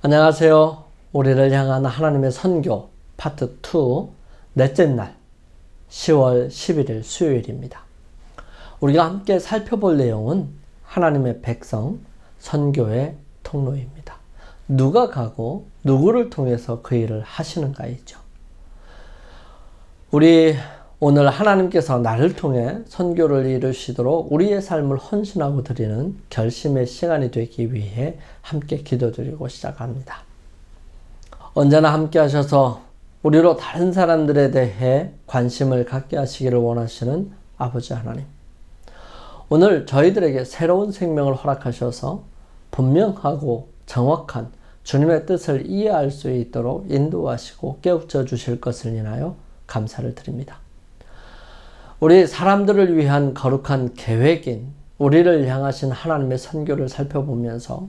안녕하세요. 우리를 향한 하나님의 선교 파트 2 넷째 날 10월 11일 수요일입니다. 우리가 함께 살펴볼 내용은 하나님의 백성 선교의 통로입니다. 누가 가고 누구를 통해서 그 일을 하시는가이죠. 우리 오늘 하나님께서 나를 통해 선교를 이루시도록 우리의 삶을 헌신하고 드리는 결심의 시간이 되기 위해 함께 기도드리고 시작합니다. 언제나 함께 하셔서 우리로 다른 사람들에 대해 관심을 갖게 하시기를 원하시는 아버지 하나님, 오늘 저희들에게 새로운 생명을 허락하셔서 분명하고 정확한 주님의 뜻을 이해할 수 있도록 인도하시고 깨우쳐 주실 것을 인하여 감사를 드립니다. 우리 사람들을 위한 거룩한 계획인 우리를 향하신 하나님의 선교를 살펴보면서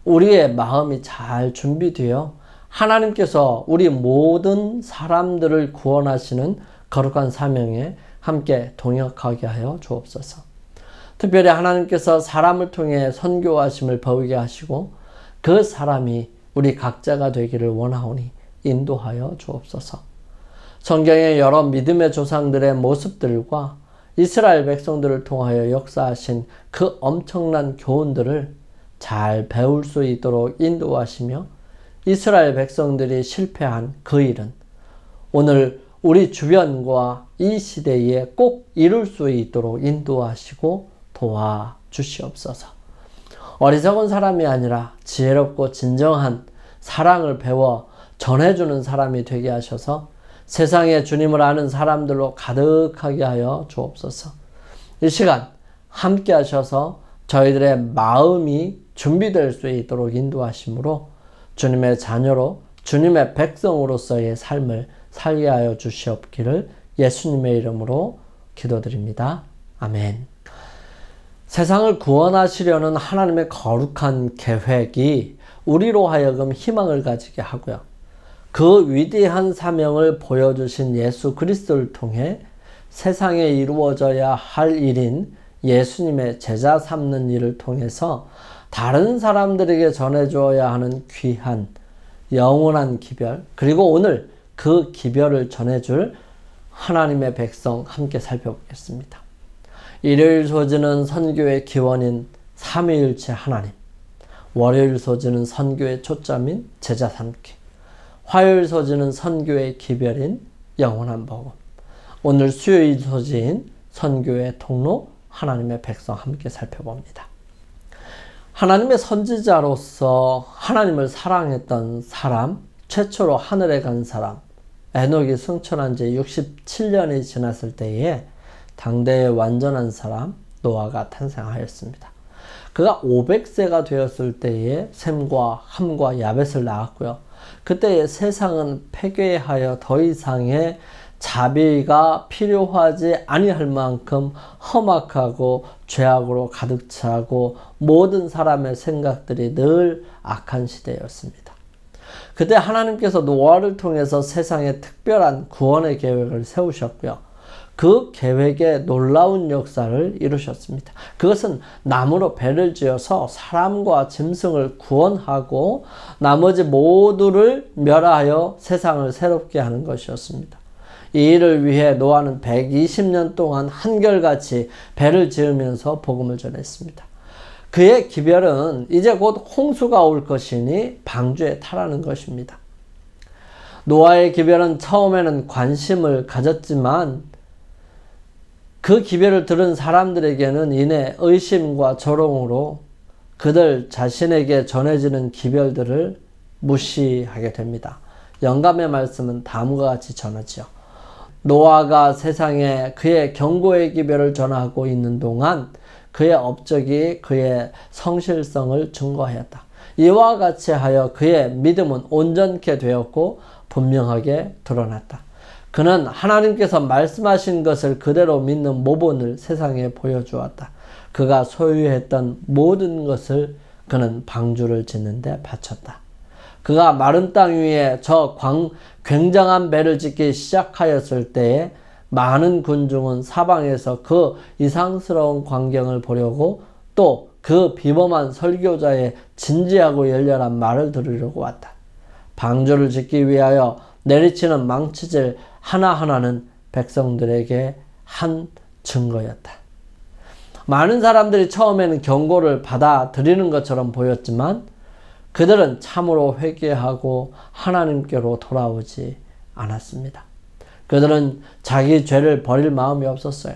우리의 마음이 잘 준비되어 하나님께서 우리 모든 사람들을 구원하시는 거룩한 사명에 함께 동역하게 하여 주옵소서. 특별히 하나님께서 사람을 통해 선교하심을 배우게 하시고 그 사람이 우리 각자가 되기를 원하오니 인도하여 주옵소서. 성경의 여러 믿음의 조상들의 모습들과 이스라엘 백성들을 통하여 역사하신 그 엄청난 교훈들을 잘 배울 수 있도록 인도하시며 이스라엘 백성들이 실패한 그 일은 오늘 우리 주변과 이 시대에 꼭 이룰 수 있도록 인도하시고 도와주시옵소서. 어리석은 사람이 아니라 지혜롭고 진정한 사랑을 배워 전해주는 사람이 되게 하셔서 세상에 주님을 아는 사람들로 가득하게 하여 주옵소서. 이 시간 함께 하셔서 저희들의 마음이 준비될 수 있도록 인도하심으로 주님의 자녀로 주님의 백성으로서의 삶을 살게 하여 주시옵기를 예수님의 이름으로 기도드립니다. 아멘. 세상을 구원하시려는 하나님의 거룩한 계획이 우리로 하여금 희망을 가지게 하고요. 그 위대한 사명을 보여주신 예수 그리스도를 통해 세상에 이루어져야 할 일인 예수님의 제자 삼는 일을 통해서 다른 사람들에게 전해주어야 하는 귀한 영원한 기별, 그리고 오늘 그 기별을 전해줄 하나님의 백성 함께 살펴보겠습니다. 일요일 소지는 선교의 기원인 삼위일체 하나님, 월요일 소지는 선교의 초점인 제자 삼기, 화요일 소지는 선교의 기별인 영원한 복음, 오늘 수요일 소지인 선교의 통로 하나님의 백성 함께 살펴봅니다. 하나님의 선지자로서 하나님을 사랑했던 사람, 최초로 하늘에 간 사람, 에녹이 승천한 지 67년이 지났을 때에 당대의 완전한 사람 노아가 탄생하였습니다. 그가 500세가 되었을 때에 셈과 함과 야벳을 낳았고요. 그때의 세상은 폐괴하여 더 이상의 자비가 필요하지 아니할 만큼 험악하고 죄악으로 가득 차고 모든 사람의 생각들이 늘 악한 시대였습니다. 그때 하나님께서 노아를 통해서 세상에 특별한 구원의 계획을 세우셨고요. 그 계획에 놀라운 역사를 이루셨습니다. 그것은 나무로 배를 지어서 사람과 짐승을 구원하고 나머지 모두를 멸하여 세상을 새롭게 하는 것이었습니다. 이 일을 위해 노아는 120년 동안 한결같이 배를 지으면서 복음을 전했습니다. 그의 기별은 이제 곧 홍수가 올 것이니 방주에 타라는 것입니다. 노아의 기별은 처음에는 관심을 가졌지만 그 기별을 들은 사람들에게는 이내 의심과 조롱으로 그들 자신에게 전해지는 기별들을 무시하게 됩니다. 영감의 말씀은 다음과 같이 전하지요. 노아가 세상에 그의 경고의 기별을 전하고 있는 동안 그의 업적이 그의 성실성을 증거하였다. 이와 같이 하여 그의 믿음은 온전케 되었고 분명하게 드러났다. 그는 하나님께서 말씀하신 것을 그대로 믿는 모본을 세상에 보여주었다. 그가 소유했던 모든 것을 그는 방주를 짓는 데 바쳤다. 그가 마른 땅 위에 저 굉장한 배를 짓기 시작하였을 때에 많은 군중은 사방에서 그 이상스러운 광경을 보려고 또 그 비범한 설교자의 진지하고 열렬한 말을 들으려고 왔다. 방주를 짓기 위하여 내리치는 망치질 하나하나는 백성들에게 한 증거였다. 많은 사람들이 처음에는 경고를 받아들이는 것처럼 보였지만 그들은 참으로 회개하고 하나님께로 돌아오지 않았습니다. 그들은 자기 죄를 버릴 마음이 없었어요.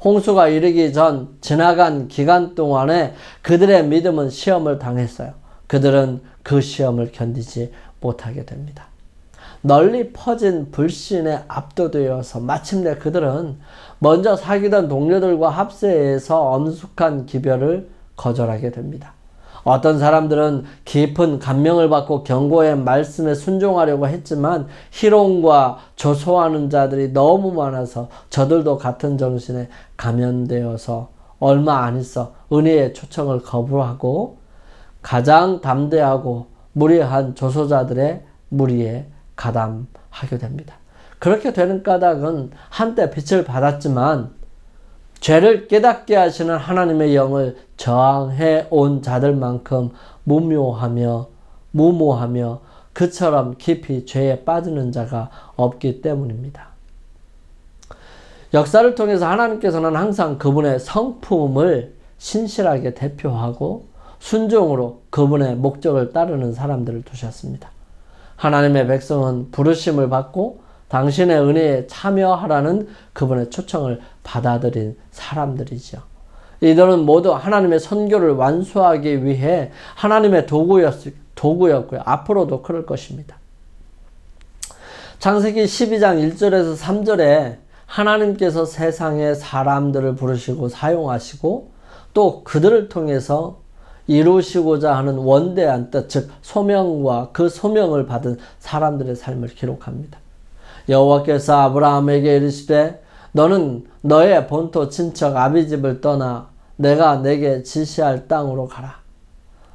홍수가 이르기 전 지나간 기간 동안에 그들의 믿음은 시험을 당했어요. 그들은 그 시험을 견디지 못하게 됩니다. 널리 퍼진 불신에 압도되어서 마침내 그들은 먼저 사귀던 동료들과 합세해서 엄숙한 기별을 거절하게 됩니다. 어떤 사람들은 깊은 감명을 받고 경고의 말씀에 순종하려고 했지만 희롱과 조소하는 자들이 너무 많아서 저들도 같은 정신에 감염되어서 얼마 안 있어 은혜의 초청을 거부하고 가장 담대하고 무리한 조소자들의 무리에 가담하게 됩니다. 그렇게 되는 까닭은 한때 빛을 받았지만 죄를 깨닫게 하시는 하나님의 영을 저항해 온 자들만큼 무모하며 그처럼 깊이 죄에 빠지는 자가 없기 때문입니다. 역사를 통해서 하나님께서는 항상 그분의 성품을 신실하게 대표하고 순종으로 그분의 목적을 따르는 사람들을 두셨습니다. 하나님의 백성은 부르심을 받고 당신의 은혜에 참여하라는 그분의 초청을 받아들인 사람들이죠. 이들은 모두 하나님의 선교를 완수하기 위해 하나님의 도구였고요. 앞으로도 그럴 것입니다. 창세기 12장 1절에서 3절에 하나님께서 세상의 사람들을 부르시고 사용하시고 또 그들을 통해서 이루시고자 하는 원대한 뜻, 즉 소명과 그 소명을 받은 사람들의 삶을 기록합니다. 여호와께서 아브라함에게 이르시되 너는 너의 본토 친척 아비집을 떠나 내가 내게 지시할 땅으로 가라.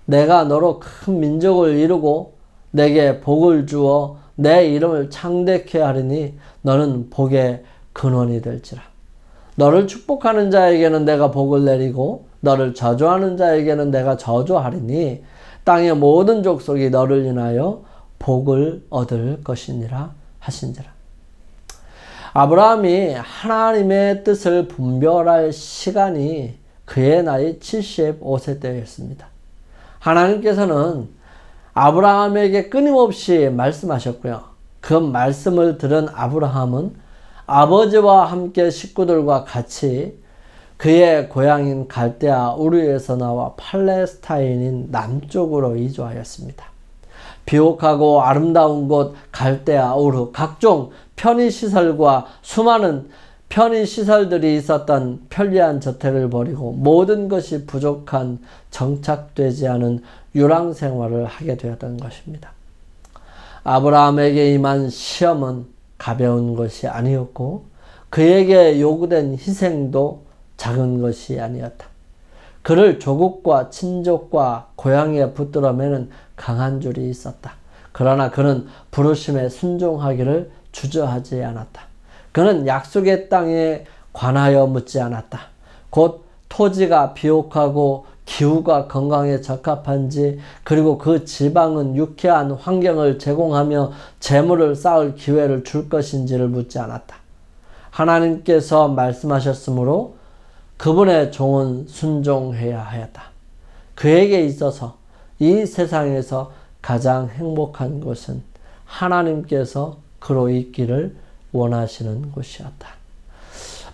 내가 너로 큰 민족을 이루고 내게 복을 주어 내 이름을 창대케 하리니 너는 복의 근원이 될지라. 너를 축복하는 자에게는 내가 복을 내리고 너를 저주하는 자에게는 내가 저주하리니 땅의 모든 족속이 너를 인하여 복을 얻을 것이니라 하신지라. 아브라함이 하나님의 뜻을 분별할 시간이 그의 나이 75세 때였습니다. 하나님께서는 아브라함에게 끊임없이 말씀하셨고요. 그 말씀을 들은 아브라함은 아버지와 함께 식구들과 같이 그의 고향인 갈대아 우르에서 나와 팔레스타인인 남쪽으로 이주하였습니다. 비옥하고 아름다운 곳 갈대아 우르, 각종 편의시설과 수많은 편의시설들이 있었던 편리한 저택을 버리고 모든 것이 부족한 정착되지 않은 유랑생활을 하게 되었던 것입니다. 아브라함에게 임한 시험은 가벼운 것이 아니었고 그에게 요구된 희생도 작은 것이 아니었다. 그를 조국과 친족과 고향에 붙들어 매는 강한 줄이 있었다. 그러나 그는 부르심에 순종하기를 주저하지 않았다. 그는 약속의 땅에 관하여 묻지 않았다. 곧 토지가 비옥하고 기후가 건강에 적합한지 그리고 그 지방은 유쾌한 환경을 제공하며 재물을 쌓을 기회를 줄 것인지를 묻지 않았다. 하나님께서 말씀하셨으므로 그분의 종은 순종해야 하였다. 그에게 있어서 이 세상에서 가장 행복한 것은 하나님께서 그로 있기를 원하시는 것이었다.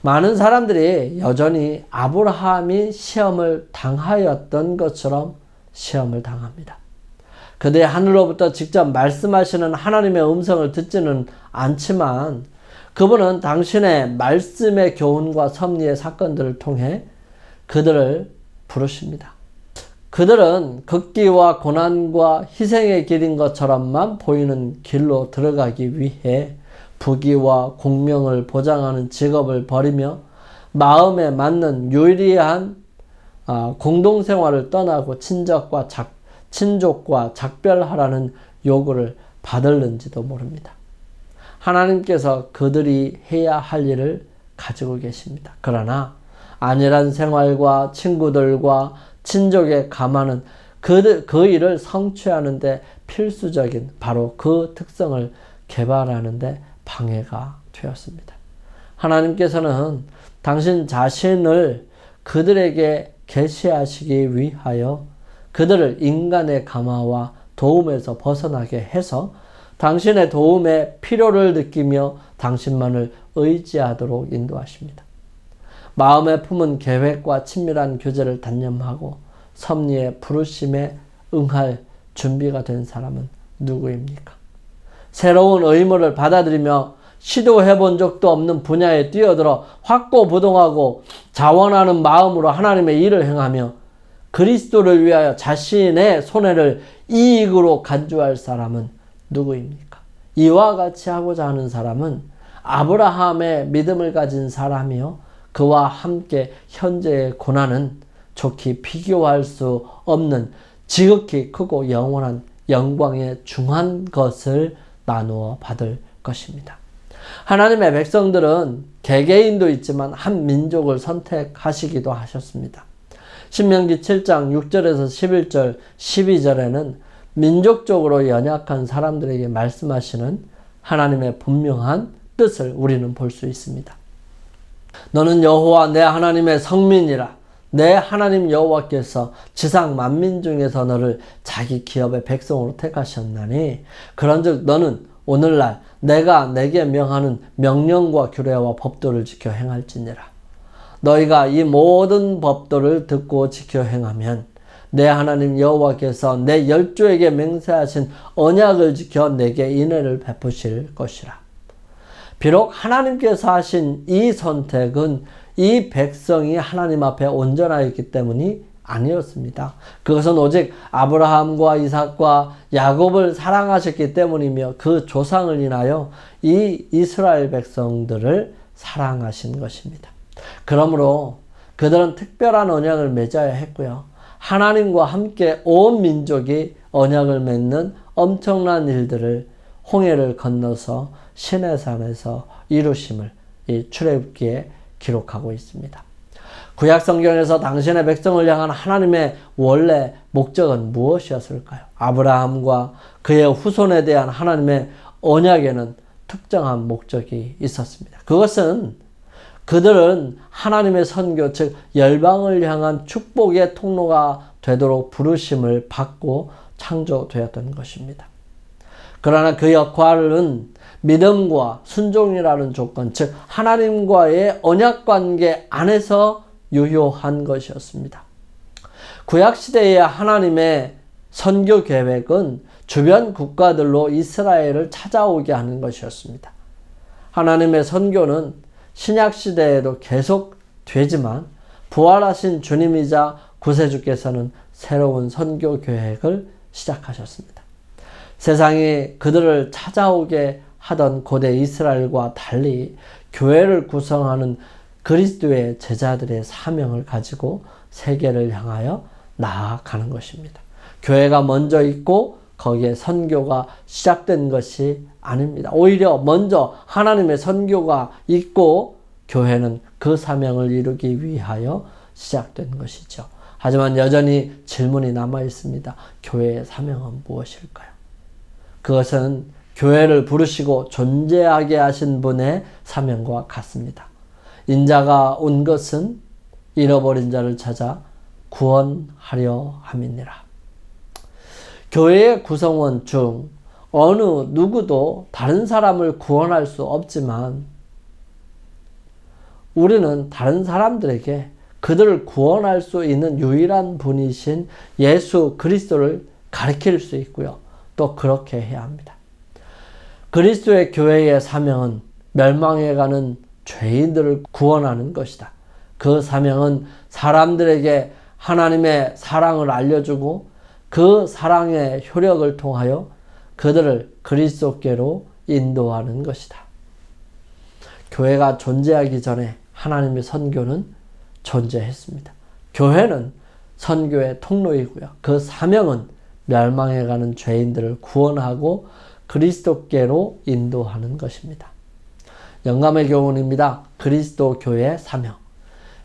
많은 사람들이 여전히 아브라함이 시험을 당하였던 것처럼 시험을 당합니다. 그들이 하늘로부터 직접 말씀하시는 하나님의 음성을 듣지는 않지만 그분은 당신의 말씀의 교훈과 섭리의 사건들을 통해 그들을 부르십니다. 그들은 극기와 고난과 희생의 길인 것처럼만 보이는 길로 들어가기 위해 부귀와 공명을 보장하는 직업을 버리며 마음에 맞는 유리한 공동생활을 떠나고 친족과 작별하라는 요구를 받을는지도 모릅니다. 하나님께서 그들이 해야 할 일을 가지고 계십니다. 그러나 안일한 생활과 친구들과 친족에 감하는 그 일을 성취하는데 필수적인 바로 그 특성을 개발하는데 방해가 되었습니다. 하나님께서는 당신 자신을 그들에게 계시하시기 위하여 그들을 인간의 감화와 도움에서 벗어나게 해서 당신의 도움의 필요를 느끼며 당신만을 의지하도록 인도하십니다. 마음에 품은 계획과 친밀한 교제를 단념하고 섭리의 부르심에 응할 준비가 된 사람은 누구입니까? 새로운 의무를 받아들이며 시도해본 적도 없는 분야에 뛰어들어 확고부동하고 자원하는 마음으로 하나님의 일을 행하며 그리스도를 위하여 자신의 손해를 이익으로 간주할 사람은 누구입니까? 이와 같이 하고자 하는 사람은 아브라함의 믿음을 가진 사람이요 그와 함께 현재의 고난은 좋게 비교할 수 없는 지극히 크고 영원한 영광의 중한 것을 나누어 받을 것입니다. 하나님의 백성들은 개개인도 있지만 한 민족을 선택하시기도 하셨습니다. 신명기 7장 6절에서 11절, 12절에는 민족적으로 연약한 사람들에게 말씀하시는 하나님의 분명한 뜻을 우리는 볼 수 있습니다. 너는 여호와 내 하나님의 성민이라. 내 하나님 여호와께서 지상 만민 중에서 너를 자기 기업의 백성으로 택하셨나니 그런즉 너는 오늘날 내가 내게 명하는 명령과 규례와 법도를 지켜 행할지니라. 너희가 이 모든 법도를 듣고 지켜 행하면 내 하나님 여호와께서 내 열조에게 맹세하신 언약을 지켜 내게 인애를 베푸실 것이라. 비록 하나님께서 하신 이 선택은 이 백성이 하나님 앞에 온전하였기 때문이 아니었습니다. 그것은 오직 아브라함과 이삭과 야곱을 사랑하셨기 때문이며 그 조상을 인하여 이 이스라엘 백성들을 사랑하신 것입니다. 그러므로 그들은 특별한 언약을 맺어야 했고요. 하나님과 함께 온 민족이 언약을 맺는 엄청난 일들을 홍해를 건너서 시내산에서 이루심을 이 출애굽기에 기록하고 있습니다. 구약 성경에서 당신의 백성을 향한 하나님의 원래 목적은 무엇이었을까요? 아브라함과 그의 후손에 대한 하나님의 언약에는 특정한 목적이 있었습니다. 그것은 그들은 하나님의 선교, 즉 열방을 향한 축복의 통로가 되도록 부르심을 받고 창조되었던 것입니다. 그러나 그 역할은 믿음과 순종이라는 조건, 즉 하나님과의 언약관계 안에서 유효한 것이었습니다. 구약시대의 하나님의 선교 계획은 주변 국가들로 이스라엘을 찾아오게 하는 것이었습니다. 하나님의 선교는 신약시대에도 계속 되지만 부활하신 주님이자 구세주께서는 새로운 선교 계획을 시작하셨습니다. 세상이 그들을 찾아오게 하던 고대 이스라엘과 달리 교회를 구성하는 그리스도의 제자들의 사명을 가지고 세계를 향하여 나아가는 것입니다. 교회가 먼저 있고 거기에 선교가 시작된 것이 아닙니다. 오히려 먼저 하나님의 선교가 있고 교회는 그 사명을 이루기 위하여 시작된 것이죠. 하지만 여전히 질문이 남아 있습니다. 교회의 사명은 무엇일까요? 그것은 교회를 부르시고 존재하게 하신 분의 사명과 같습니다. 인자가 온 것은 잃어버린 자를 찾아 구원하려 함이니라. 교회의 구성원 중 어느 누구도 다른 사람을 구원할 수 없지만 우리는 다른 사람들에게 그들을 구원할 수 있는 유일한 분이신 예수 그리스도를 가르칠 수 있고요. 또 그렇게 해야 합니다. 그리스도의 교회의 사명은 멸망해가는 죄인들을 구원하는 것이다. 그 사명은 사람들에게 하나님의 사랑을 알려주고 그 사랑의 효력을 통하여 그들을 그리스도께로 인도하는 것이다. 교회가 존재하기 전에 하나님의 선교는 존재했습니다. 교회는 선교의 통로이고요. 그 사명은 멸망해가는 죄인들을 구원하고 그리스도께로 인도하는 것입니다. 영감의 교훈입니다. 그리스도 교회의 사명.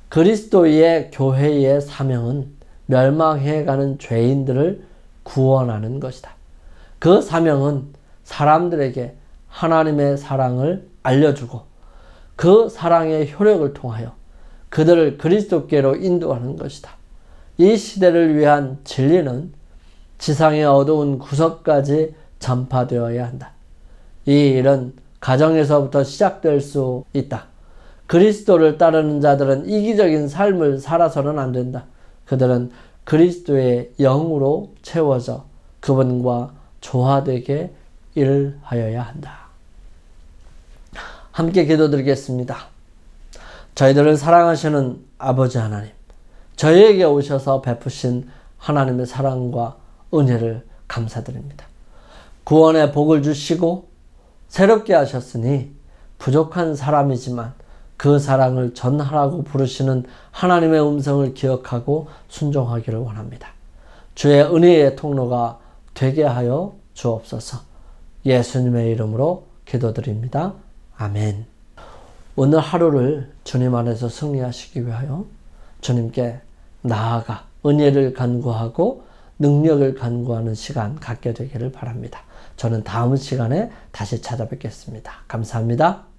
그리스도의 교회의 사명은 멸망해가는 죄인들을 구원하는 것이다. 그 사명은 사람들에게 하나님의 사랑을 알려주고 그 사랑의 효력을 통하여 그들을 그리스도께로 인도하는 것이다. 이 시대를 위한 진리는 지상의 어두운 구석까지 전파되어야 한다. 이 일은 가정에서부터 시작될 수 있다. 그리스도를 따르는 자들은 이기적인 삶을 살아서는 안 된다. 그들은 그리스도의 영으로 채워져 그분과 조화되게 일하여야 한다. 함께 기도드리겠습니다. 저희들을 사랑하시는 아버지 하나님, 저희에게 오셔서 베푸신 하나님의 사랑과 은혜를 감사드립니다. 구원의 복을 주시고 새롭게 하셨으니 부족한 사람이지만 그 사랑을 전하라고 부르시는 하나님의 음성을 기억하고 순종하기를 원합니다. 주의 은혜의 통로가 되게 하여 주옵소서. 예수님의 이름으로 기도드립니다. 아멘. 오늘 하루를 주님 안에서 승리하시기 위하여 주님께 나아가 은혜를 간구하고 능력을 간구하는 시간 갖게 되기를 바랍니다. 저는 다음 시간에 다시 찾아뵙겠습니다. 감사합니다.